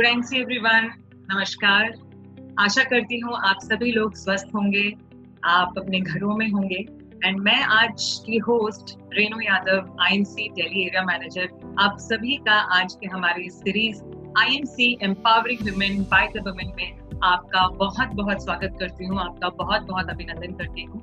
Thanks everyone. नमस्कार। आशा करती हूँ आप सभी लोग स्वस्थ होंगे, आप अपने घरों में होंगे। एंड मैं आज की host Renu Yadav, IMC Delhi area manager, आप सभी का आज के हमारी series IMC empowering women by the women में आपका बहुत बहुत स्वागत करती हूँ, आपका बहुत बहुत अभिनंदन करती हूँ।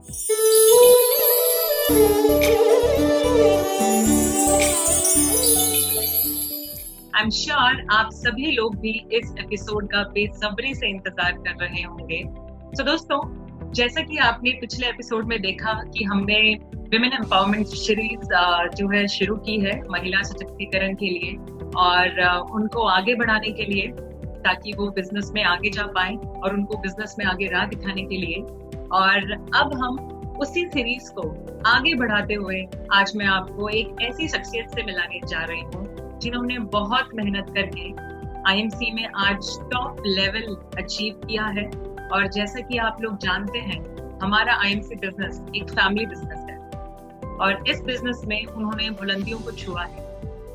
आई एम श्योर आप सभी लोग भी इस एपिसोड का बेसब्री से इंतजार कर रहे होंगे। तो दोस्तों, जैसा कि आपने पिछले एपिसोड में देखा कि हमने विमेन एम्पावरमेंट सीरीज जो है शुरू की है महिला सशक्तिकरण के लिए और उनको आगे बढ़ाने के लिए, ताकि वो बिजनेस में आगे जा पाए और उनको बिजनेस में आगे राह दिखाने के लिए। और अब हम उसी सीरीज को आगे बढ़ाते हुए आज मैं आपको एक ऐसी शख्सियत से मिलाने जा रही हूँ जिन्होंने बहुत मेहनत करके आईएमसी में आज टॉप लेवल अचीव किया है। और जैसा कि आप लोग जानते हैं, हमारा आईएमसी बिजनेस एक फैमिली बिजनेस है और इस बिजनेस में उन्होंने बुलंदियों को छुआ है।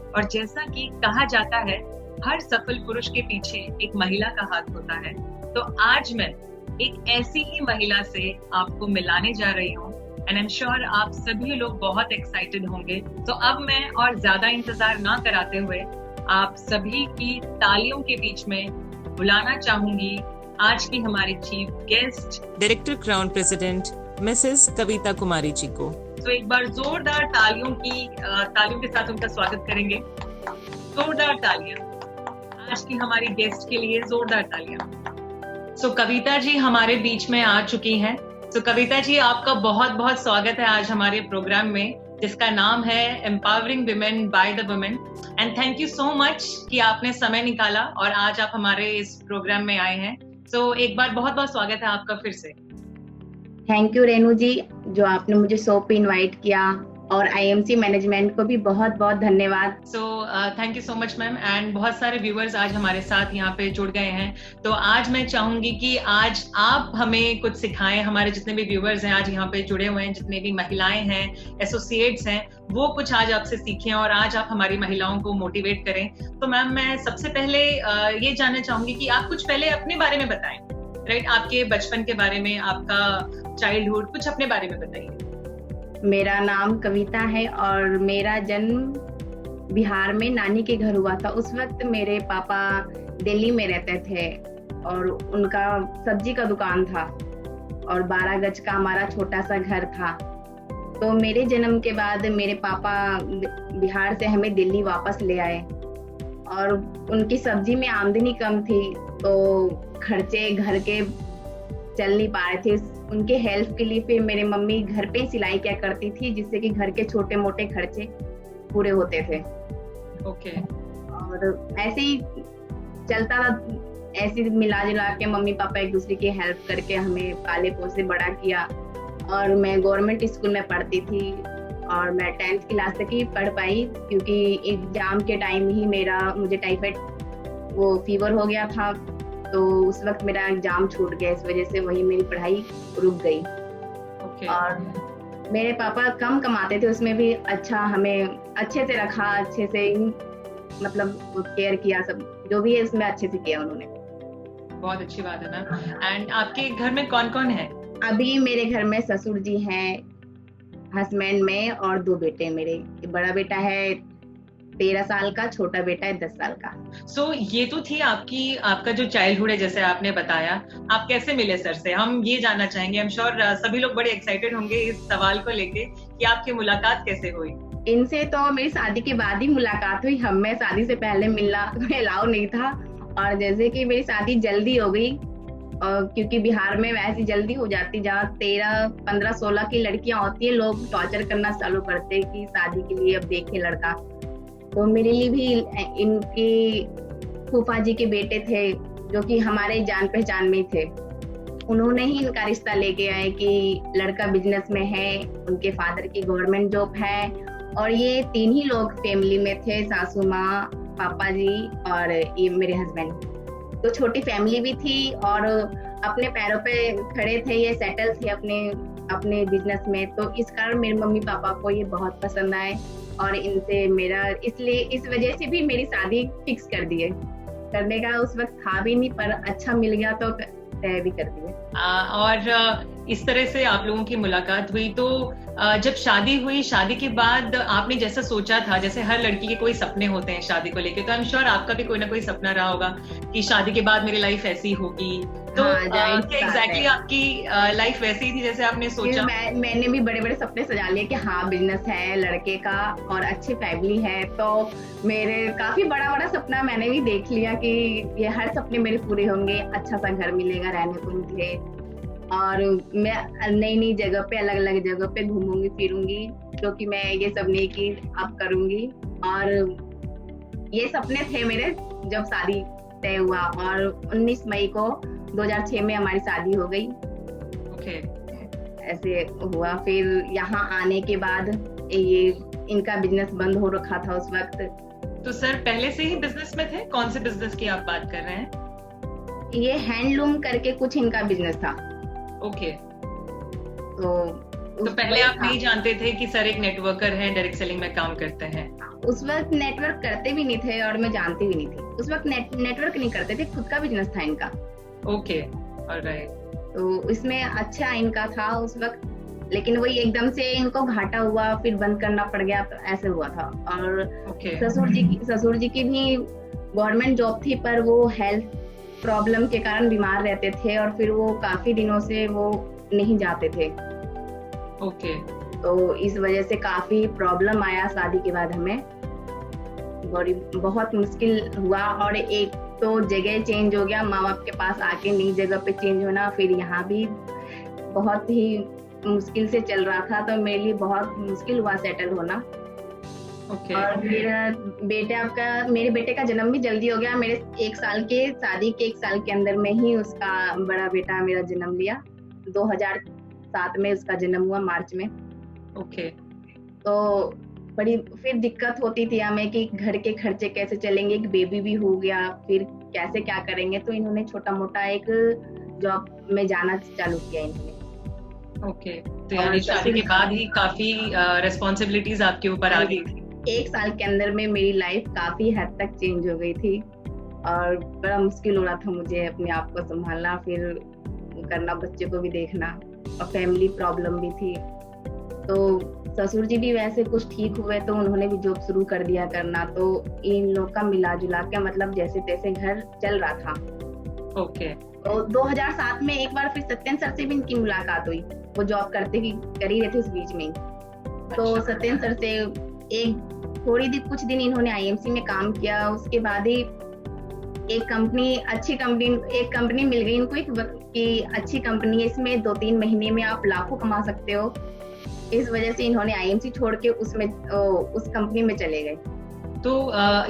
और जैसा कि कहा जाता है, हर सफल पुरुष के पीछे एक महिला का हाथ होता है। तो आज मैं एक ऐसी ही महिला से आपको मिलाने जा रही हूँ एंड आई एम श्योर आप सभी लोग बहुत एक्साइटेड होंगे। तो अब मैं और ज्यादा इंतजार ना कराते हुए आप सभी की तालियों के बीच में बुलाना चाहूंगी आज की हमारी chief guest, director crown president mrs Kavita Kumari ji को। तो एक बार जोरदार तालियों के साथ उनका स्वागत करेंगे। जोरदार तालियां आज की हमारी गेस्ट के लिए, जोरदार तालियां। सो कविता जी हमारे बीच में आ चुकी हैं। तो कविता जी, आपका बहुत बहुत स्वागत है आज हमारे प्रोग्राम में, जिसका नाम है empowering women by the women. And thank you so much कि आपने समय निकाला और आज आप हमारे इस प्रोग्राम में आए हैं। तो एक बार बहुत बहुत स्वागत है आपका फिर से। थैंक यू रेनू जी, जो आपने मुझे शो पे इनवाइट किया, और आईएमसी मैनेजमेंट को भी बहुत बहुत धन्यवाद। सो thank you so much ma'am. And बहुत सारे व्यूअर्स आज हमारे साथ यहाँ पे जुड़ गए हैं। तो आज मैं चाहूंगी कि आज आप हमें कुछ सिखाएं। हमारे जितने भी व्यूअर्स हैं आज यहाँ पे जुड़े हुए हैं, जितने भी महिलाएं हैं, एसोसिएट्स हैं, वो कुछ आज आपसे सीखें और आज आप हमारी महिलाओं को मोटिवेट करें। तो मैम, मैं सबसे पहले ये जानना चाहूंगी कि आप कुछ पहले अपने बारे में बताएं। राइट, आपके बचपन के बारे में, आपका चाइल्डहुड, कुछ अपने बारे में बताइए। मेरा नाम कविता है और मेरा जन्म बिहार में नानी के घर हुआ था। उस वक्त मेरे पापा दिल्ली में रहते थे और उनका सब्जी का दुकान था और 12 गज का हमारा छोटा सा घर था। तो मेरे जन्म के बाद मेरे पापा बिहार से हमें दिल्ली वापस ले आए और उनकी सब्जी में आमदनी कम थी, तो खर्चे घर के चल नहीं पा रहे थे। उनके हेल्प के लिए फिर मेरे मम्मी घर पे ही सिलाई क्या करती थी, जिससे कि घर के छोटे मोटे खर्चे पूरे होते थे। ओके। और ऐसे ही चलता था, ऐसे मिला जुला के मम्मी पापा एक दूसरे की हेल्प करके हमें पाले पोसे बड़ा किया। और मैं गवर्नमेंट स्कूल में पढ़ती थी और मैं 10th क्लास तक ही पढ़ पाई, क्योंकि एग्जाम के टाइम ही मुझे टाइफाइड फीवर हो गया था। तो उस वक्त मेरा एग्जाम छूट गया, इस वजह से वही मेरी पढ़ाई रुक गई। और मेरे पापा कम कमाते थे, उसमें भी अच्छा हमें अच्छे से रखा, अच्छे से मतलब केयर किया, सब जो भी है उसमें अच्छे से किया उन्होंने। बहुत अच्छी बात है मैम। एंड आपके घर में कौन कौन है? अभी मेरे घर में ससुर जी हैं, हस्बैंड में और 2 बेटे मेरे। बड़ा बेटा है 13 साल का, छोटा बेटा है 10 साल का। सो ये तो थी आपका जो चाइल्डहुड है, जैसे आपने बताया। आप कैसे मिले सर से, हम ये जानना चाहेंगे। आई एम श्योर सभी लोग बड़े एक्साइटेड होंगे इस सवाल को लेके कि आपकी मुलाकात कैसे हुई। इनसे तो मेरी शादी के बाद ही मुलाकात हुई, हमें शादी से पहले मिलना अलाउ नहीं था। और जैसे कि मेरी शादी जल्दी हो गई, क्योंकि बिहार में वैसी जल्दी हो जाती, जहाँ 13, 15, 16 की लड़कियां होती है, लोग टॉर्चर करना चालू करते कि शादी के लिए अब देखे लड़का। तो मेरे लिए भी इनकी फूफा जी के बेटे थे, जो कि हमारे जान पहचान में थे, उन्होंने ही इनका रिश्ता लेके आए कि लड़का बिजनेस में है, उनके फादर की गवर्नमेंट जॉब है। और ये 3 ही लोग फैमिली में थे, सासू माँ, पापा जी और ये मेरे हस्बैंड। तो छोटी फैमिली भी थी और अपने पैरों पे खड़े थे, ये सेटल थे अपने बिजनेस में। तो इस कारण मेरे मम्मी पापा को ये बहुत पसंद आए और इनसे मेरा, इसलिए इस वजह से भी मेरी शादी फिक्स कर दिए। करने का उस वक्त था भी नहीं, पर अच्छा मिल गया तो तय भी कर दिया। और इस तरह से आप लोगों की मुलाकात हुई, तो जब शादी हुई, शादी के बाद आपने जैसा सोचा था, जैसे हर लड़की के कोई सपने होते हैं शादी को लेके, तो आई एम श्योर आपका भी कोई ना कोई सपना रहा होगा कि शादी के बाद मेरी लाइफ ऐसी होगी, तो क्या एग्जैक्टली आपकी लाइफ वैसी ही थी जैसे आपने सोचा? मैंने भी बड़े बड़े सपने सजा लिए कि हाँ बिजनेस है लड़के का और अच्छी फैमिली है, तो मेरे काफी बड़ा बड़ा सपना मैंने भी देख लिया कि ये हर सपने मेरे पूरे होंगे, अच्छा सा घर मिलेगा रहने को मुझे, और मैं नई नई जगह पे, अलग अलग जगह पे घूमूंगी फिरूंगी, क्योंकि मैं ये सब नहीं कि अब करूंगी। और ये सपने थे मेरे जब शादी तय हुआ, और 19 मई को 2006 में हमारी शादी हो गई। ऐसे हुआ। फिर यहाँ आने के बाद ये इनका बिजनेस बंद हो रखा था उस वक्त। तो सर पहले से ही बिजनेस में थे? कौन से बिजनेस की आप बात कर रहे हैं? ये हैंडलूम करके कुछ इनका बिजनेस था। ओके। तो पहले आप नहीं जानते थे कि सर एक नेटवर्कर है, डायरेक्ट सेलिंग में काम करते हैं? उस वक्त नेटवर्क करते भी नहीं थे और मैं जानती भी नहीं थी। उस वक्त नेटवर्क नहीं करते थे, खुद का बिजनेस था इनका। Okay, alright. तो इसमें अच्छा इनका था उस वक्त, लेकिन वही एकदम से इनको घाटा हुआ, फिर बंद करना पड़ गया, तो ऐसे हुआ था। और ससुर जी की भी गवर्नमेंट जॉब थी, पर वो हेल्थ प्रॉब्लम के कारण बीमार रहते थे और फिर वो काफी दिनों से वो नहीं जाते थे। ओके। तो इस वजह से काफी प्रॉब्लम आया शादी के बाद हमें, बहुत मुश्किल हुआ। और एक तो जगह चेंज हो गया, माँ बाप के पास आके नई जगह पे चेंज होना, फिर यहाँ भी बहुत ही मुश्किल से चल रहा था, तो मेरे लिए बहुत मुश्किल हुआ सेटल होना। Okay. और मेरे बेटे का जन्म भी जल्दी हो गया। मेरे 1 साल के शादी के 1 साल के अंदर में ही उसका बड़ा बेटा मेरा जन्म लिया। 2007 में उसका जन्म हुआ, मार्च में। ओके। तो बड़ी फिर दिक्कत होती थी हमें कि घर के खर्चे कैसे चलेंगे, एक बेबी भी हो गया, फिर कैसे क्या करेंगे। तो इन्होंने छोटा मोटा एक जॉब में जाना चालू किया इन्होंने। ओके। तो यानी शादी के बाद ही काफी रिस्पॉन्सिबिलिटीज आपके ऊपर आ गई थी? 1 साल के अंदर में मेरी लाइफ काफी हद तक चेंज हो गई थी और बड़ा मुश्किल हो रहा था मुझे अपने आप को संभालना, फिर करना, बच्चे को भी देखना, और फैमिली प्रॉब्लम भी थी। तो ससुर जी भी वैसे कुछ ठीक हुए तो उन्होंने भी जॉब शुरू कर दिया करना, तो इन लोग का मिला जुला के मतलब जैसे तैसे घर चल रहा था। ओके। तो 2007 में एक बार फिर सत्यन सर से भी इनकी मुलाकात हुई, वो जॉब करते ही कर ही रहे थे इस बीच में। तो सत्यन सर से कुछ दिन इन्होंने आईएमसी में काम किया, उसके बाद ही एक कंपनी मिल गई इनको, कि अच्छी कंपनी है, इसमें 2-3 महीने में आप लाखों कमा सकते हो। इस वजह से इन्होंने आईएमसी छोड़ के उस कंपनी में चले गए। तो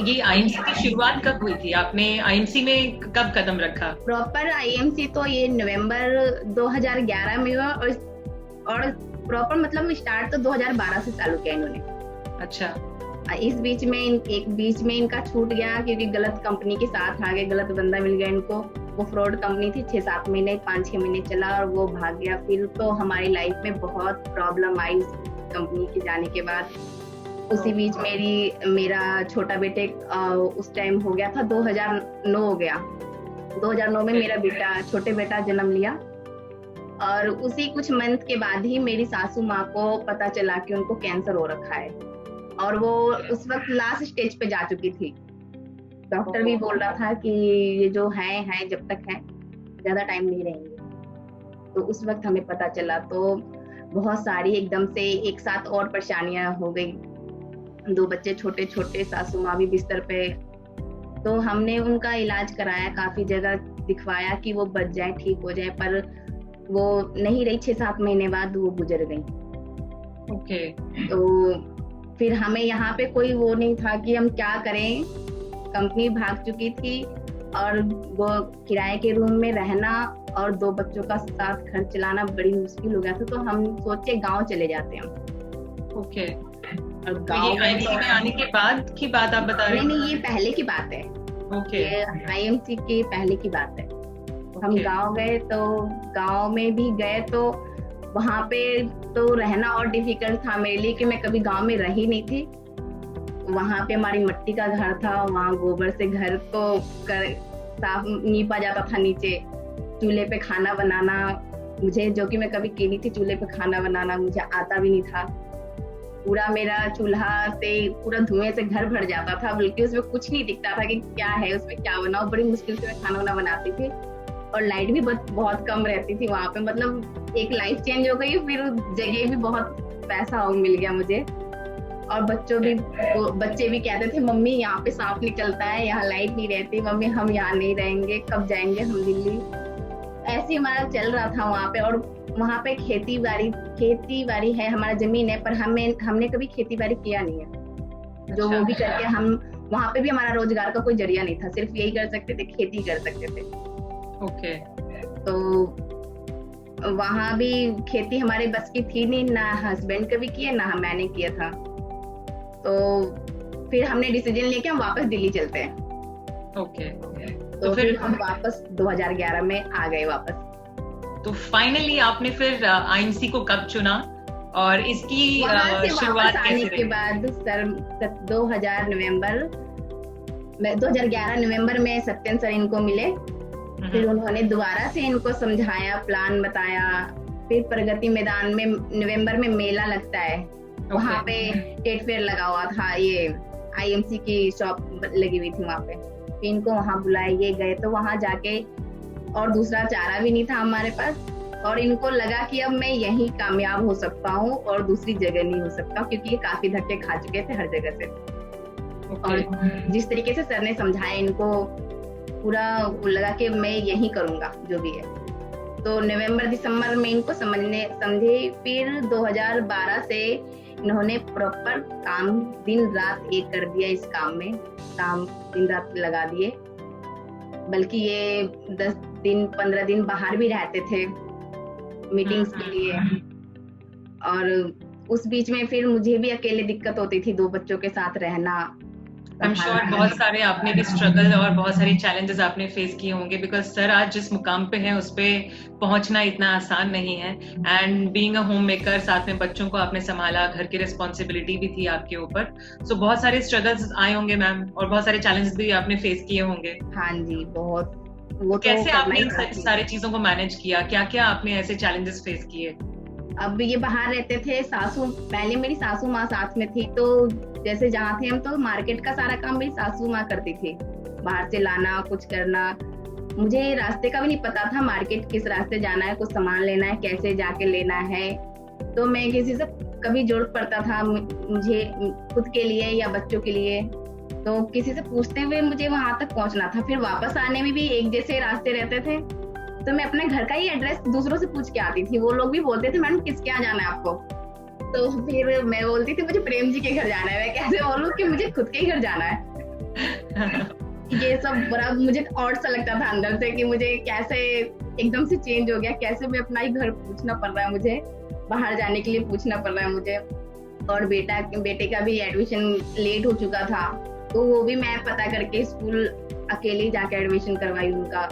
ये आईएमसी की शुरुआत कब हुई थी? आपने आईएमसी में कब कदम रखा? प्रॉपर आईएमसी तो ये नवंबर 2011 में हुआ, और प्रॉपर मतलब स्टार्ट तो 2012 से चालू किया इन्होंने। अच्छा। इस बीच में इनका छूट गया क्योंकि गलत कंपनी के साथ आ गए, गलत बंदा मिल गया इनको। वो फ्रॉड कंपनी थी, 6-7 महीने 5-6 महीने चला और वो भाग गया। फिर तो हमारी लाइफ में बहुत प्रॉब्लम आई उस कंपनी के जाने के बाद। उसी बीच मेरा छोटा बेटे उस टाइम हो गया था, 2009 हो गया। 2009 में मेरा छोटे बेटा जन्म लिया, और उसी कुछ मंथ के बाद ही मेरी सासू माँ को पता चला कि उनको कैंसर हो रखा है, और वो उस वक्त लास्ट स्टेज पे जा चुकी थी। डॉक्टर भी बोल रहा था कि ये जो है जब तक है ज्यादा टाइम नहीं रहेंगे। तो उस वक्त हमें पता चला, तो बहुत सारी एकदम से एक साथ और परेशानियां हो गई। 2 बच्चे छोटे छोटे, सासू माँ भी बिस्तर पे। तो हमने उनका इलाज कराया, काफी जगह दिखवाया कि वो बच जाए, ठीक हो जाए, पर वो नहीं रही। 6-7 महीने बाद वो गुजर गई। ओके। तो फिर हमें यहाँ पे कोई वो नहीं था कि हम क्या करें। कंपनी भाग चुकी थी और वो किराए के रूम में रहना और 2 बच्चों का साथ घर चलाना बड़ी मुश्किल हो गया था। तो हम सोचे गांव चले जाते हैं। ओके। और तो ये आईएमसी में आने के बाद की बात आप बता रहे हैं? नहीं, ये पहले की बात है। ओके। आईएमसी के पहले की बात है। हम गांव गए, तो गांव में भी गए तो वहां पे तो रहना और डिफिकल्ट था मेरे लिए कि मैं कभी गांव में रही नहीं थी। वहाँ पे हमारी मिट्टी का घर था, वहाँ गोबर से घर को साफ नीपा जाता था नीचे। चूल्हे पे खाना बनाना मुझे, जो कि मैं कभी की नहीं थी, चूल्हे पे खाना बनाना मुझे आता भी नहीं था। पूरा मेरा चूल्हा से पूरा धुएं से घर भर जाता था, बल्कि उसमें कुछ नहीं दिखता था कि क्या है, उसमें क्या बनाओ। बड़ी मुश्किल से मैं खाना वाना बनाती थी, और लाइट भी बहुत कम रहती थी वहाँ पे। मतलब एक लाइफ चेंज हो गई, फिर जगह भी बहुत पैसा मिल गया मुझे। और बच्चे भी कहते थे मम्मी यहाँ पे सांप निकलता है, यहाँ लाइट नहीं रहती, मम्मी हम यहाँ नहीं रहेंगे, कब जाएंगे हम दिल्ली। ऐसे हमारा चल रहा था वहाँ पे। और वहाँ पे खेती बाड़ी है, हमारा जमीन है, पर हमने कभी खेती बाड़ी किया नहीं है। जो वो भी करके हम वहाँ पे भी हमारा रोजगार का कोई जरिया नहीं था, सिर्फ यही कर सकते थे, खेती कर सकते थे। ओके। तो वहाँ भी खेती हमारे बस की थी नहीं, ना हस्बैंड कभी किया ना मैंने किया था। तो फिर हमने डिसीजन लेके हम वापस दिल्ली चलते हैं। ओके। तो फिर हम वापस 2011 में आ गए वापस। तो फाइनली आपने फिर आईएमसी को कब चुना और इसकी शुरुआत कैसे रही? के बाद सर 2011 नवंबर में सत्यन सर इनको मिले। फिर उन्होंने दोबारा से इनको समझाया, प्लान बताया। फिर प्रगति मैदान में नवंबर में मेला लगता है, वहाँ पे ट्रेड फेयर लगा हुआ था, ये आईएमसी की शॉप लगी हुई थी वहाँ पे। फिर इनको वहाँ बुलाए, ये गए। तो वहाँ जाके, और दूसरा चारा भी नहीं था हमारे पास, और इनको लगा कि अब मैं यहीं कामयाब हो सकता हूँ और दूसरी जगह नहीं हो सकता, क्योंकि ये काफी धक्के खा चुके थे हर जगह से। और जिस तरीके से सर ने समझाया इनको, पूरा लगा कि मैं यही करूंगा जो भी है। तो नवंबर दिसंबर में इनको समझे। फिर 2012 से इन्होंने प्रॉपर काम दिन रात एक कर दिया, इस काम में काम दिन रात लगा दिए। बल्कि ये 10 दिन 15 दिन बाहर भी रहते थे मीटिंग्स के लिए। और उस बीच में फिर मुझे भी अकेले दिक्कत होती थी, 2 बच्चों के साथ रहना। आई एम श्योर बहुत सारे आपने भी स्ट्रगल और बहुत सारे चैलेंजेस आपने फेस किए होंगे, बिकॉज सर आज जिस मुकाम पे हैं उस पे पहुंचना इतना आसान नहीं है। And being a home maker, साथ में बच्चों को आपने संभाला, घर की रिस्पॉन्सिबिलिटी भी थी आपके ऊपर। सो बहुत सारे स्ट्रगल्स आए होंगे मैम, और बहुत सारे चैलेंजेस भी आपने फेस किए होंगे। हाँ जी, बहुत। वो कैसे आपने इन सारी चीजों को मैनेज किया? क्या क्या आपने ऐसे चैलेंजेस फेस किए? अब ये बाहर रहते थे, पहले मेरी सासू माँ साथ में थी, तो जैसे जहाँ थे हम, तो मार्केट का सारा काम मेरी सासू माँ करती थी, बाहर से लाना, कुछ करना। मुझे रास्ते का भी नहीं पता था, मार्केट किस रास्ते जाना है, कुछ सामान लेना है, कैसे जाके लेना है। तो मैं किसी से कभी जरूरत पड़ता था मुझे खुद के लिए या बच्चों के लिए, तो किसी से पूछते हुए मुझे वहां तक पहुंचना था। फिर वापस आने में भी एक जैसे रास्ते रहते थे, तो मैं अपने घर का ही एड्रेस दूसरों से पूछ के आती थी। वो लोग भी बोलते थे मैडम किसके यहाँ जाना है आपको, तो फिर मैं बोलती थी मुझे प्रेम जी के घर जाना है। मैं कैसे बोलूं कि मुझे खुद के ही घर जाना है। ये सब बड़ा मुझे ऑड सा लगता था अंदर से कि मुझे कैसे एकदम से चेंज हो गया, कैसे मैं अपना ही घर पूछना पड़ रहा है, मुझे बाहर जाने के लिए पूछना पड़ रहा है मुझे। और बेटे का भी एडमिशन लेट हो चुका था, तो वो भी मैं पता करके स्कूल अकेले जाके एडमिशन करवाई उनका।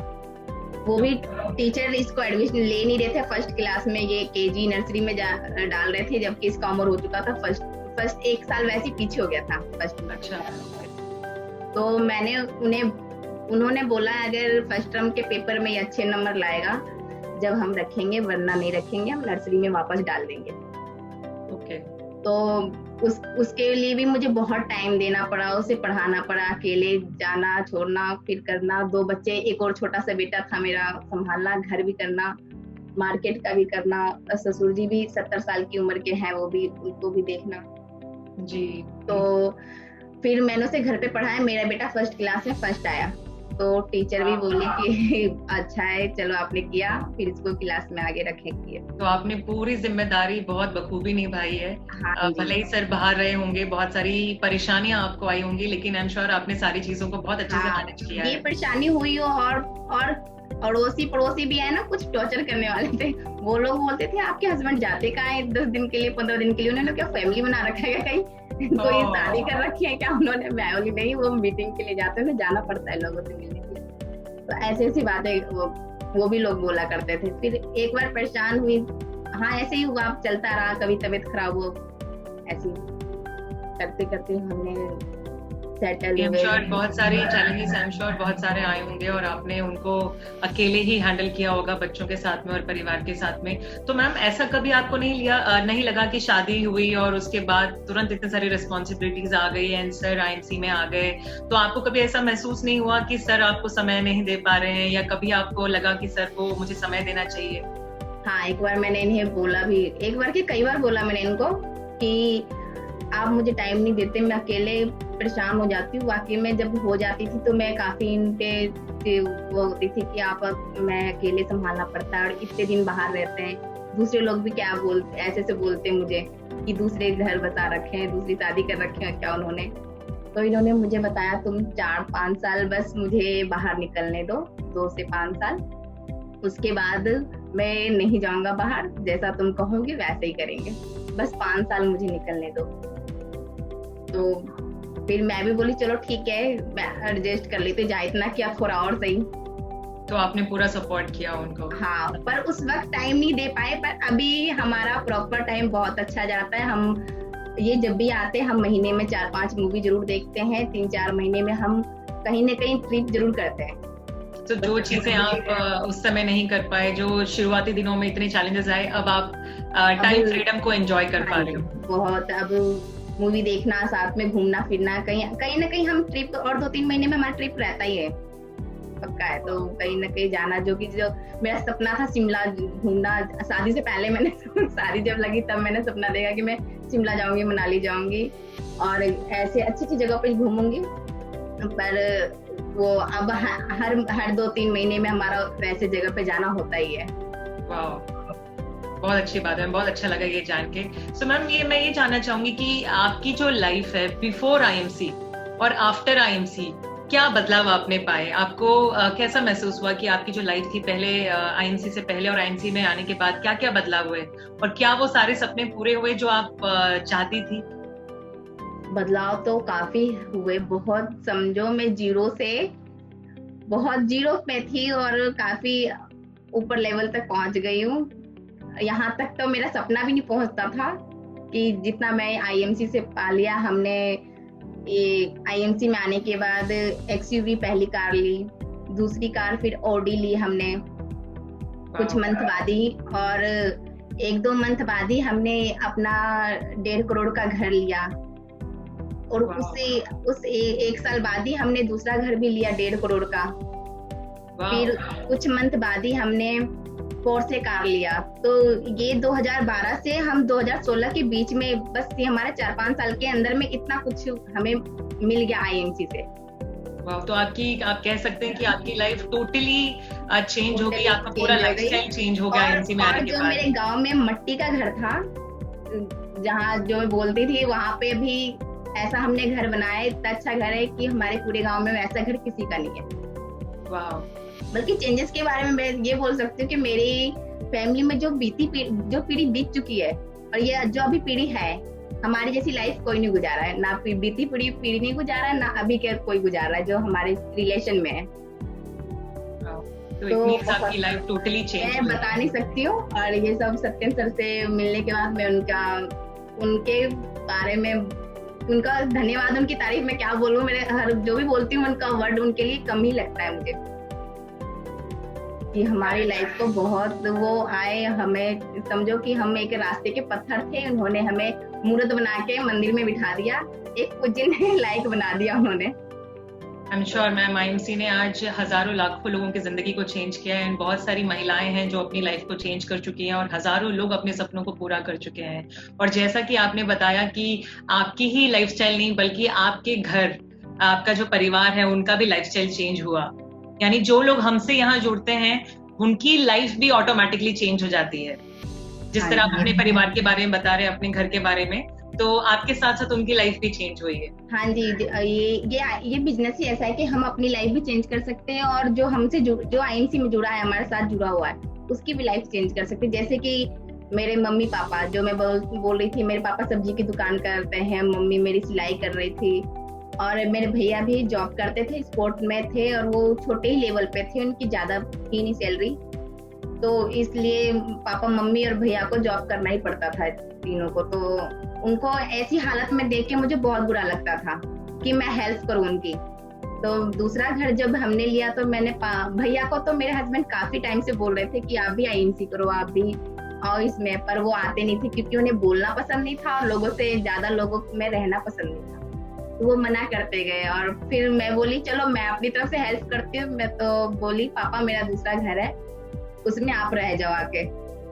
वो भी टीचर इसको एडमिशन ले नहीं रहे थे फर्स्ट क्लास में, ये केजी नर्सरी में डाल रहे थे, जबकि इसका उम्र हो चुका था फर्स्ट 1 साल वैसे पीछे हो गया था फर्स्ट में। अच्छा। तो मैंने उन्होंने बोला अगर फर्स्ट टर्म के पेपर में ये अच्छे नंबर लाएगा जब हम रखेंगे, वरना नहीं रखेंगे, हम नर्सरी में वापस डाल देंगे। ओके। तो उसके लिए भी मुझे बहुत टाइम देना पड़ा, उसे पढ़ाना पड़ा, अकेले जाना छोड़ना फिर करना। 2 बच्चे, एक और छोटा सा बेटा था मेरा, संभालना, घर भी करना, मार्केट का भी करना। ससुर जी भी 70 साल की उम्र के हैं, वो भी, उनको भी देखना जी। तो फिर मैंने उसे घर पे पढ़ाया। मेरा बेटा फर्स्ट क्लास में फर्स्ट आया, तो टीचर भी बोली कि अच्छा है, चलो आपने किया, फिर इसको क्लास में आगे रखेंगे। तो आपने पूरी जिम्मेदारी बहुत बखूबी निभाई है। हाँ, भले ही सर बाहर रहे होंगे, बहुत सारी परेशानियां आपको आई होंगी, लेकिन आई एम श्योर आपने सारी चीजों को बहुत अच्छे से मैनेज किया है। ये परेशानी हुई हो, और पड़ोसी भी है ना, कुछ टॉर्चर करने वाले थे। वो लोग बोलते थे आपके हस्बैंड जाते कहाँ है 10 दिन के लिए, 15 दिन के लिए, उन्होंने क्या फैमिली बना रखा है कहीं, कोई शादी कर रखी है क्या उन्होंने? मैं बोली नहीं, वो मीटिंग के लिए जाते हैं, जाना पड़ता है लोगों से मिलने के लिए। तो ऐसी बातें वो भी लोग बोला करते थे। फिर एक बार परेशान हुई, हाँ ऐसे ही हुआ, चलता रहा, कभी तबीयत खराब हो, ऐसी। करते करते हमने सेटल आई हुए। श्योर बहुत सारे चैलेंजेस आई एम श्योर बहुत सारे आए होंगे और आपने उनको अकेले ही हैंडल किया होगा बच्चों के साथ में और परिवार के साथ में। तो मैम ऐसा कभी आपको नहीं लगा कि शादी हुई और उसके बाद तुरंत इतने सारी रिस्पॉन्सिबिलिटीज आ गई एंड सर आईएमसी में आ गए, तो आपको कभी ऐसा महसूस नहीं हुआ कि सर आपको समय नहीं दे पा रहे हैं, या कभी आपको लगा कि सर को मुझे समय देना चाहिए? हाँ, एक बार मैंने इन्हें बोला भी, एक बार के कई बार बोला मैंने इनको कि आप मुझे टाइम नहीं देते, मैं अकेले परेशान हो जाती हूँ। वाकई में जब हो जाती थी तो मैं काफी इन पे वो होती थी कि आप मैं अकेले संभालना पड़ता है, और इतने दिन बाहर रहते हैं, दूसरे लोग भी क्या बोलते, ऐसे से बोलते मुझे कि दूसरे घर बसा रखे हैं, दूसरी शादी कर रखे हैं क्या उन्होंने। तो इन्होंने मुझे बताया तुम 4-5 साल बस मुझे बाहर निकलने दो, 2 से 5 साल, उसके बाद मैं नहीं जाऊंगा बाहर, जैसा तुम कहोगे वैसे ही करेंगे, बस 5 साल मुझे निकलने दो। तो फिर मैं भी बोली चलो ठीक है, मैं एडजस्ट कर लेते, जा इतना क्या थोड़ा और सही। तो आपने पूरा सपोर्ट किया उनको? हाँ, पर उस वक्त टाइम नहीं दे पाए, पर अभी हमारा प्रॉपर टाइम बहुत अच्छा जाता है। हम ये जब भी आते हैं हम महीने में 4-5 मूवी जरूर देखते हैं, 3-4 महीने में हम कहीं ना कहीं ट्रिप जरूर करते हैं। तो जो चीजें आप उस समय नहीं कर पाए, जो शुरुआती दिनों में इतने चैलेंजेस आए, अब आप टाइम फ्रीडम को एंजॉय कर पा रहे हो? बहुत। अब मूवी देखना, साथ में घूमना फिरना, कहीं ना कहीं हम ट्रिप, और 2-3 महीने में हमारा ट्रिप रहता ही है, पक्का है। तो कहीं ना कहीं जाना, जो मेरा सपना था शिमला घूमना, शादी से पहले मैंने शादी जब लगी तब मैंने सपना देखा कि मैं शिमला जाऊंगी, मनाली जाऊंगी और ऐसे अच्छी अच्छी जगह पे घूमूंगी। पर वो अब हर 2-3 महीने में हमारा वैसे जगह पे जाना होता ही है। वाह, बहुत अच्छी बात है, बहुत अच्छा लगा ये जान के। सो मैम, मैं ये जानना चाहूंगी कि आपकी जो लाइफ है बिफोर आईएमसी और आफ्टर आईएमसी, क्या बदलाव आपने पाए? आपको कैसा महसूस हुआ कि आपकी जो लाइफ थी पहले आईएमसी से पहले और आईएमसी में आने के बाद क्या क्या बदलाव हुए, और क्या वो सारे सपने पूरे हुए जो आप चाहती थी? बदलाव तो काफी हुए, बहुत। समझो मैं बहुत जीरो में थी और काफी ऊपर लेवल तक पहुंच गई हूँ। यहाँ तक तो मेरा सपना भी नहीं पहुंचता था कि जितना मैं आईएमसी से पा लिया। हमने आईएमसी में आने के बाद एक्सयूवी पहली कार ली, दूसरी कार फिर ऑडी ली हमने कुछ मंथ बाद ही, और 1-2 मंथ बाद ही हमने अपना 1.5 करोड़ का घर लिया, और उस 1 साल बाद ही हमने दूसरा घर भी लिया 1.5 करोड़ का। फिर कुछ मंथ बाद ही हमने पोर्शे कार लिया। तो ये 2012 से हम 2016 के बीच में, बस ये हमारे 4-5 साल के अंदर में इतना कुछ हमें मिल गया आईएमसी से। वाह, तो आप कह सकते हैं कि आपकी लाइफ टोटली चेंज हो गई, आपका पूरा लाइफस्टाइल चेंज हो गया आईएमसी में आने के बाद। जो मेरे गांव में मट्टी का घर था, जहाँ जो मैं बोलती थी, वहाँ पे भी ऐसा हमने घर बनाया, इतना अच्छा घर है कि हमारे पूरे गांव में वैसा घर किसी का नहीं है। वाह। बल्कि चेंजेस के बारे में मैं ये बोल सकती हूँ कि मेरी फैमिली में जो पीढ़ी बीत चुकी है, और ये जो अभी पीढ़ी है, हमारी जैसी लाइफ कोई नहीं गुजारा है, ना बीती पीढ़ी नहीं गुजारा है, ना अभी के कोई गुजारा है जो हमारे रिलेशन में है। तो आपकी लाइफ टोटली चेंज, मैं बता नहीं सकती हूँ। और ये सब सत्यम सर से मिलने के बाद मैं उनके बारे में, उनका धन्यवाद, उनकी तारीफ में क्या बोलूं, मेरे हर जो भी बोलती हूँ उनका वर्ड उनके लिए कम ही लगता है मुझे, कि हमारी लाइफ को बहुत वो आए। हमें समझो कि हम एक रास्ते के पत्थर थे, उन्होंने हमें मूर्त बना के मंदिर में बिठा दिया, एक पूजन लायक बना दिया उन्होंने। I am sure ma'am, IMC ने आज हजारों लाखों लोगों की जिंदगी को चेंज किया है, एंड बहुत सारी महिलाएं हैं जो अपनी लाइफ को चेंज कर चुकी हैं, और हजारों लोग अपने सपनों को पूरा कर चुके हैं। और जैसा कि आपने बताया कि आपकी ही लाइफस्टाइल नहीं, बल्कि आपके घर, आपका जो परिवार है, उनका भी लाइफस्टाइल चेंज हुआ। यानी जो लोग हमसे यहाँ जुड़ते हैं उनकी लाइफ भी ऑटोमेटिकली चेंज हो जाती है। जिस तरह आप अपने परिवार के बारे में बता रहे हैं, अपने घर के बारे में, तो आपके साथ साथ उनकी लाइफ भी चेंज हुई है। हाँ जी, ये बिजनेस ही ऐसा है कि हम अपनी लाइफ भी चेंज कर सकते हैं, और जो हमसे जो आईएमसी में जुड़ा है, हमारे साथ जुड़ा हुआ है, उसकी भी लाइफ चेंज कर सकते हैं। जैसे कि मेरे मम्मी पापा, जो मैं बोल रही थी, मेरे पापा सब्जी की दुकान करते हैं, मम्मी मेरी सिलाई कर रही थी, और मेरे भैया भी जॉब करते थे, स्पोर्ट में थे, और वो छोटे ही लेवल पे थे, उनकी ज्यादा थी नहीं सैलरी। तो इसलिए पापा मम्मी और भैया को जॉब करना ही पड़ता था तीनों को। तो उनको ऐसी हालत में देख के मुझे बहुत बुरा लगता था कि मैं हेल्प करूं उनकी। तो दूसरा घर जब हमने लिया तो मैंने भैया को, तो मेरे हस्बैंड काफी टाइम से बोल रहे थे कि आप भी आईएमसी करो, आप भी आओ इसमें, पर वो आते नहीं थे क्योंकि उन्हें बोलना पसंद नहीं था और लोगों से ज्यादा लोगों में रहना पसंद नहीं था। तो वो मना करते गए और फिर मैं बोली चलो मैं अपनी तरफ से हेल्प करती हूँ। मैं तो बोली पापा मेरा दूसरा घर है, उसमें आप रह जाओ आके।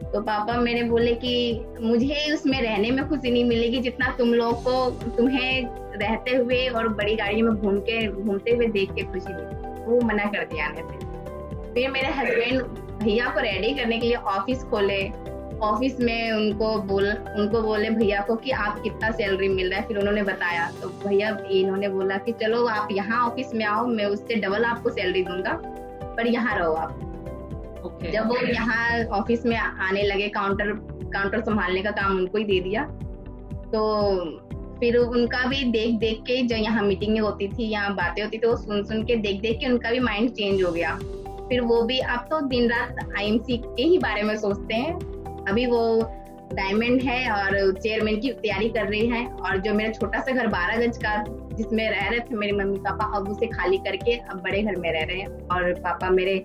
तो पापा मेरे बोले कि मुझे उसमें रहने में खुशी नहीं मिलेगी जितना तुम लोग को, तुम्हें रहते हुए और बड़ी गाड़ी में घूमते हुए देख के खुशी मिली। वो मना कर दिया आने से। फिर मेरे हस्बैंड भैया को रेडी करने के लिए ऑफिस खोले। ऑफिस में उनको बोले भैया को कि आप कितना सैलरी मिल रहा है। फिर उन्होंने बताया तो भैया इन्होंने बोला कि चलो आप यहाँ ऑफिस में आओ, मैं उससे डबल आपको सैलरी दूंगा, पर यहाँ रहो आप। Okay. जब वो यहाँ ऑफिस में आने लगे, काउंटर संभालने का काम उनको ही दे दिया। तो फिर उनका भी देख के, जो यहाँ मीटिंगें होती थी, यहाँ बातें होती थी, वो सुन के देख के उनका भी माइंड चेंज हो गया। फिर वो भी अब तो दिन रात आईएमसी के ही बारे में सोचते हैं। अभी वो डायमंड है और चेयरमैन की तैयारी कर रही है। और जो मेरा छोटा सा घर 12 गज का जिसमें रह रहे थे मेरे मम्मी पापा, अब उसे खाली करके अब बड़े घर में रह रहे हैं। और पापा मेरे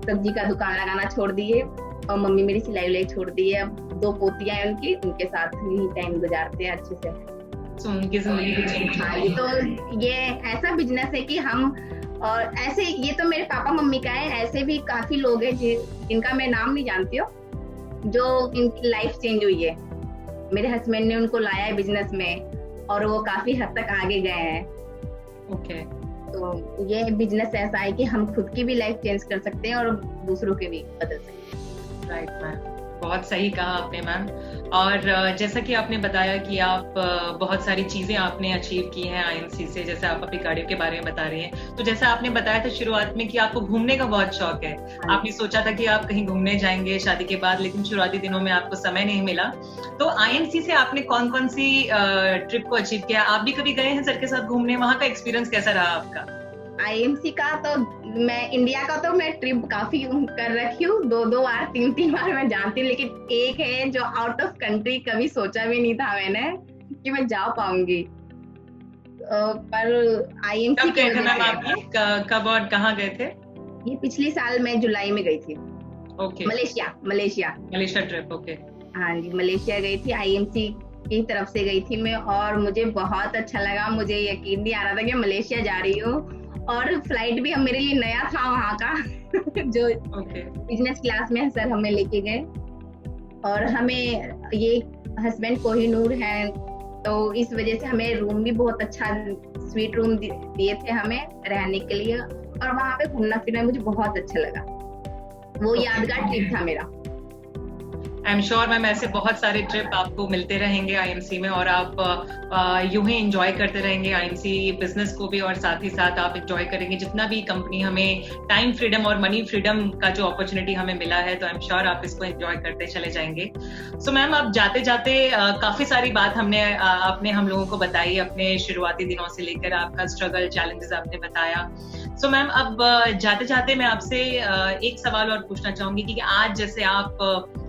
सब्जी का दुकान लगाना छोड़ दिए और मम्मी मेरी सिलाई छोड़ दी है। अब 2 पोतियां हैं उनके साथ ही टाइम गुजारते हैं अच्छे से। उनकी जिंदगी तो ये ऐसा बिजनेस है कि हम, और ऐसे ये तो मेरे पापा मम्मी का है, ऐसे भी काफी लोग हैं जिनका मैं नाम नहीं जानती हूँ, जो इनकी लाइफ चेंज हुई है। मेरे हस्बैंड ने उनको लाया है बिजनेस में और वो काफी हद तक आगे गए हैं। ओके। तो ये बिजनेस ऐसा है कि हम खुद की भी लाइफ चेंज कर सकते हैं और दूसरों की भी बदल सकते हैं। राइट मैम, बहुत सही कहा आपने मैम। और जैसा कि आपने बताया कि आप बहुत सारी चीजें आपने अचीव की हैं आईएमसी से, जैसे आप अपनी गाड़ियों के बारे में बता रही हैं। तो जैसा आपने बताया था शुरुआत में कि आपको घूमने का बहुत शौक है। आपने सोचा था कि आप कहीं घूमने जाएंगे शादी के बाद, लेकिन शुरुआती दिनों में आपको समय नहीं मिला। तो आईएमसी से आपने कौन कौन सी ट्रिप को अचीव किया? आप भी कभी गए हैं सर के साथ घूमने? वहाँ का एक्सपीरियंस कैसा रहा आपका? आईएमसी का तो मैं, इंडिया का तो मैं ट्रिप काफी कर रखी हूँ, 2 बार 3 बार मैं जानती हूँ। लेकिन एक है जो आउट ऑफ कंट्री, कभी सोचा भी नहीं था मैंने कि मैं जा पाऊंगी। पर आईएमसी कब गए थे मैम आप? कब और कहाँ गए थे? ये पिछले साल मैं जुलाई में गई थी। ओके। Malaysia trip. ओके। हाँ जी, मलेशिया गई थी, आईएमसी की तरफ से गई थी मैं, और मुझे बहुत अच्छा लगा। मुझे यकीन नहीं आ रहा था कि मलेशिया जा रही हूँ, और फ्लाइट भी मेरे लिए नया था वहाँ का जो बिजनेस क्लास में सर हमें लेके गए। और हमें ये हस्बैंड कोहिनूर है, तो इस वजह से हमें रूम भी बहुत अच्छा, स्वीट रूम दिए थे हमें रहने के लिए। और वहाँ पे घूमना फिरना मुझे बहुत अच्छा लगा। वो यादगार ट्रिप था मेरा। आई एम श्योर मैम ऐसे बहुत सारे ट्रिप आपको मिलते रहेंगे आईएमसी में, और आप यूं ही एंजॉय करते रहेंगे आईएमसी बिजनेस को भी, और साथ ही साथ आप एंजॉय करेंगे जितना भी कंपनी हमें टाइम फ्रीडम और मनी फ्रीडम का जो अपॉर्चुनिटी हमें मिला है। तो आई एम श्योर आप इसको एंजॉय करते चले जाएंगे। सो मैम, आप जाते जाते काफी सारी बात आपने हम लोगों को बताई, अपने शुरुआती दिनों से लेकर आपका स्ट्रगल, चैलेंजेस आपने बताया। सो मैम, अब जाते जाते मैं आपसे एक सवाल और पूछना चाहूंगी कि आज जैसे आप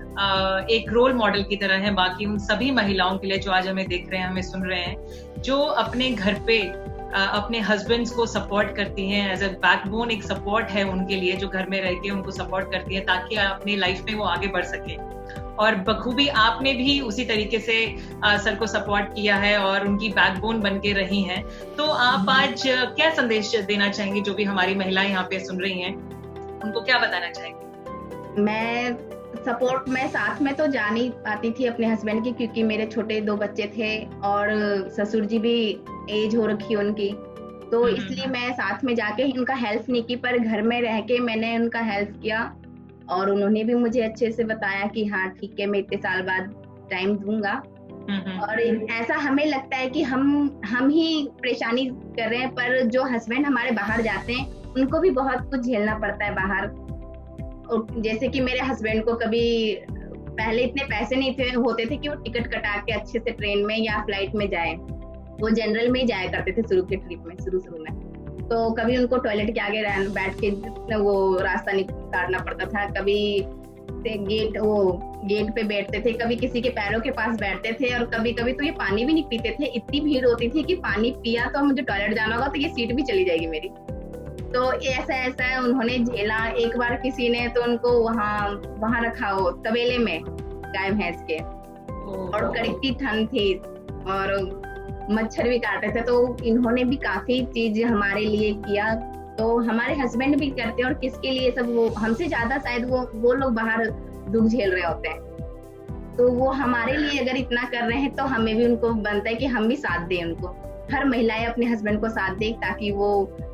एक रोल मॉडल की तरह है बाकी उन सभी महिलाओं के लिए जो आज हमें देख रहे हैं, हमें सुन रहे हैं, जो अपने घर पे अपने हस्बैंड्स को सपोर्ट करती हैं, एज अ बैकबोन एक सपोर्ट है उनके लिए, जो घर में रह के उनको सपोर्ट करती है ताकि अपनी लाइफ में वो आगे बढ़ सके। और बखूबी आपने भी उसी तरीके से सर को सपोर्ट किया है और उनकी बैकबोन बन के रही हैं। तो आप आज क्या संदेश देना चाहेंगी, जो भी हमारी महिलाएं यहाँ पे सुन रही हैं, उनको क्या बताना चाहेंगी? मैं साथ में तो जा नहीं पाती थी अपने हस्बैंड की, क्योंकि मेरे छोटे 2 बच्चे थे और ससुर जी भी एज हो रखी उनकी, तो इसलिए मैं साथ में जाके उनका हेल्प नहीं की, पर घर में रह के मैंने उनका हेल्प किया। और उन्होंने भी मुझे अच्छे से बताया कि हाँ ठीक है, मैं इतने साल बाद टाइम दूंगा। और ऐसा हमें लगता है कि हम ही परेशानी कर रहे हैं, पर जो हस्बैंड हमारे बाहर जाते हैं उनको भी बहुत कुछ झेलना पड़ता है बाहर। जैसे कि मेरे हस्बैंड को कभी पहले इतने पैसे नहीं होते थे कि वो टिकट कटा के अच्छे से ट्रेन में या फ्लाइट में जाए, वो जनरल में ही जाया करते थे शुरू के ट्रिप में, शुरू में। तो कभी उनको टॉयलेट के आगे बैठ के वो रास्ता काटना पड़ता था, कभी से गेट पे बैठते थे, कभी किसी के पैरों के पास बैठते थे, और कभी कभी तो ये पानी भी नहीं पीते थे। इतनी भीड़ होती थी कि पानी पिया तो मुझे टॉयलेट जाना होगा तो ये सीट भी चली जाएगी मेरी। तो ऐसा उन्होंने झेला। एक बार किसी ने तो उनको वहां रखा हो तबेले में गाय भैंस के, और कड़की ठंड थी और मच्छर भी काटे थे, तो इन्होंने भी काफी चीज हमारे लिए किया। तो हमारे हस्बैंड भी करते हैं, और किसके लिए सब वो हमसे ज्यादा शायद वो लोग बाहर दुख झेल रहे होते हैं। तो वो हमारे लिए अगर इतना कर रहे हैं तो हमें भी उनको बनता है कि हम भी साथ दें उनको। हर महिलाएं अपने हस्बैंड को साथ दें, ताकि वो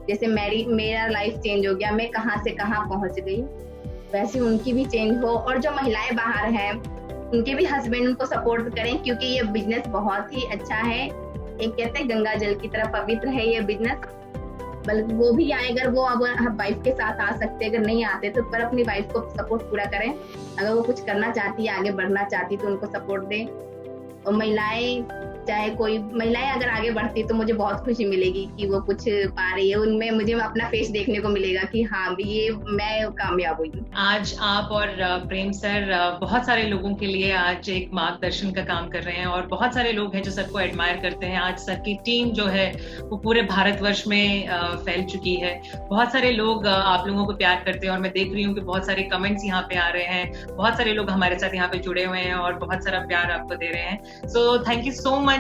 जैसे मेरा लाइफ चेंज हो गया, मैं कहाँ से कहाँ पहुंच गई, वैसे उनकी भी चेंज हो। और जो महिलाएं बाहर हैं उनके भी हस्बैंड उनको सपोर्ट करें, क्योंकि ये बिजनेस बहुत ही अच्छा है। एक कहते हैं गंगा जल की तरह पवित्र है ये बिजनेस। बल्कि वो भी आए, अगर वो अब वाइफ के साथ आ सकते, अगर नहीं आते तो पर अपनी वाइफ को सपोर्ट पूरा करें। अगर वो कुछ करना चाहती है, आगे बढ़ना चाहती, तो उनको सपोर्ट दें। और महिलाएं अगर आगे बढ़ती तो मुझे बहुत खुशी मिलेगी कि वो कुछ पा रही है, उनमें मुझे अपना फेस देखने को मिलेगा कि हाँ ये मैं कामयाब हुई। आज आप और प्रेम सर बहुत सारे लोगों के लिए आज एक मार्गदर्शन का काम कर रहे हैं, और बहुत सारे लोग हैं जो सर को एडमायर करते हैं। आज सर की टीम जो है वो पूरे भारतवर्ष में फैल चुकी है। बहुत सारे लोग आप लोगों को प्यार करते हैं, और मैं देख रही हूँ कि बहुत सारे कमेंट्स यहाँ पे आ रहे हैं। बहुत सारे लोग हमारे साथ यहाँ पे जुड़े हुए हैं और बहुत सारा प्यार आपको दे रहे हैं। So thank you so much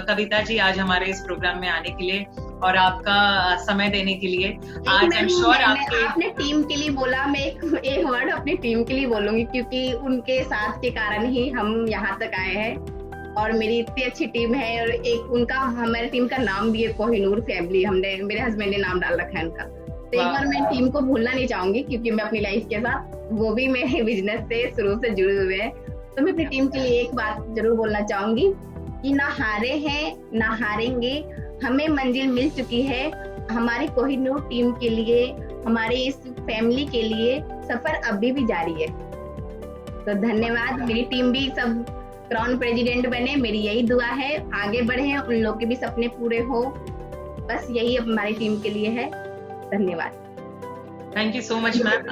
Kavita ji आज हमारे इस प्रोग्राम में आने के लिए और आपका समय देने के लिए। आज आई एम श्योर आपने टीम के लिए बोला, मैं एक वर्ड अपनी टीम के लिए बोलूंगी, क्योंकि उनके साथ के कारण ही हम यहाँ तक आए हैं। और मेरी इतनी अच्छी टीम है, और एक उनका हमारे टीम का नाम भी है कोहिनूर फैमिली, मेरे हस्बैंड ने नाम डाल रखा है उनका। तो एक बार मैं टीम को भूलना नहीं चाहूंगी, क्योंकि मैं अपनी लाइफ के साथ, वो भी मेरे बिजनेस से शुरू से जुड़े हुए हैं। तो मैं अपनी टीम के लिए एक बात जरूर बोलना चाहूंगी कि ना हारे हैं ना हारेंगे, हमें मंजिल मिल चुकी है। हमारी कोहिनूर टीम के लिए, हमारे इस फैमिली के लिए सफर अभी भी जारी है। तो धन्यवाद। मेरी टीम भी सब क्राउन प्रेसिडेंट बने, मेरी यही दुआ है, आगे बढ़े, उन लोग के भी सपने पूरे हो, बस यही अब हमारी टीम के लिए है। धन्यवाद। Thank you so much ma'am,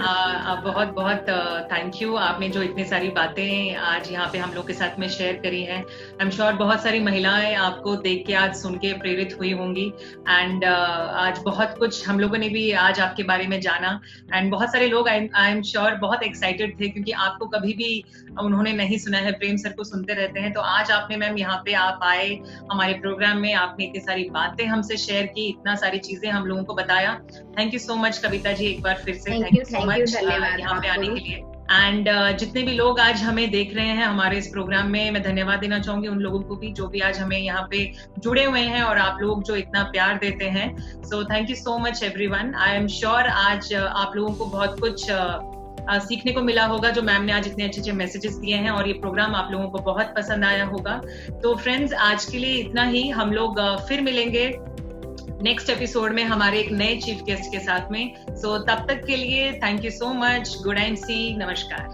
बहुत बहुत थैंक यू। आपने जो इतनी सारी बातें आज यहाँ पे हम लोग के साथ में शेयर करी हैं, आई एम श्योर बहुत सारी महिलाएं आपको देख के आज सुन के प्रेरित हुई होंगी। एंड आज बहुत कुछ हम लोगों ने भी आज आपके बारे में जाना, एंड बहुत सारे लोग आई एम श्योर बहुत एक्साइटेड थे, क्योंकि आपको कभी भी उन्होंने नहीं सुना है, प्रेम सर को सुनते रहते हैं। तो आज आपने मैम यहाँ पे आप आए हमारे प्रोग्राम में, आपने इतनी सारी बातें हमसे शेयर की, इतना सारी चीजें हम लोगों को बताया। Thank you so much Kavita जी, एक बार फिर से थैंक यू सो मच यहाँ पे आने के लिए। एंड जितने भी लोग आज हमें देख रहे हैं हमारे इस प्रोग्राम में, मैं धन्यवाद देना चाहूंगी उन लोगों को भी जो भी आज हमें यहाँ पे जुड़े हुए हैं, और आप लोग जो इतना प्यार देते हैं। So thank you so much everyone. I am sure आज आप लोगों को बहुत कुछ सीखने को मिला होगा, जो मैम ने आज इतने अच्छे अच्छे मैसेजेस दिए हैं, और ये प्रोग्राम आप लोगों को बहुत पसंद आया होगा। तो फ्रेंड्स आज के लिए इतना ही, हम लोग फिर मिलेंगे नेक्स्ट एपिसोड में हमारे एक नए चीफ गेस्ट के साथ में। सो तब तक के लिए thank you so much, good and see, नमस्कार।